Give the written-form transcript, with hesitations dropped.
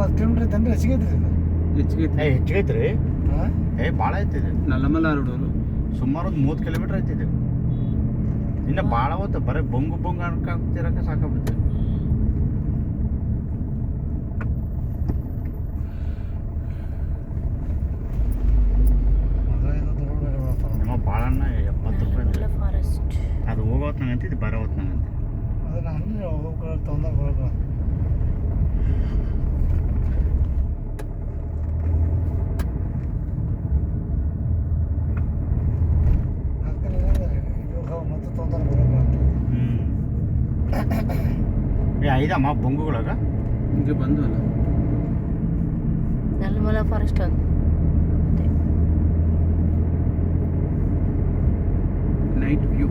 10 kilometre ಐತೆ ಅಂದ್ರೆ ಹೆಚ್ಚಿಗೆ ಐತ್ರಿ ಇದು ಹೆಚ್ಚಿಗೆ ಐತ್ರಿ ಹಾಂ ಭಾಳ ಐತಿ ಇದು ನಲ್ಲಮಲ್ಲ ರೋಡು ಸುಮಾರು ಒಂದು 30 ಕಿಲೋಮೀಟರ್ ಐತಿ ಇದು ಇನ್ನು ಭಾಳ ಹೊತ್ತು ಬರೀ ಬೊಂಗು ಅನ್ಕೊಂತಿರಕ್ಕೆ ಸಾಕಾಗ್ಬಿಡುತ್ತೆ ನಮ್ಮ ಬಾಳಣ್ಣ 70 ರೂಪಾಯಿ ಫಾರೆಸ್ಟ್ ಅದು ಹೋಗೋ ಹೊತ್ನಾಗಂತ ಇದು ಬರೋ ಹೊತ್ನಾಗಂತ ಅದನ್ನ ಅಂದ್ರೆ ಹೋಗ್ಕೊಳ್ಳೋ ತೊಂದರೆ ಬರೋಲ್ಲ ಮತ್ತೆ ತೊಂದರೆ ಬರೋಲ್ಲ ಐದಮ್ಮ ಬೊಂಗುಗಳಾಗ ಹಿಂಗೆ ಬಂದು ಅಲ್ಲ ನಲ್ಮಲ ಫಾರೆಸ್ಟ್ ಒಂದು ನೈಟ್ ವ್ಯೂ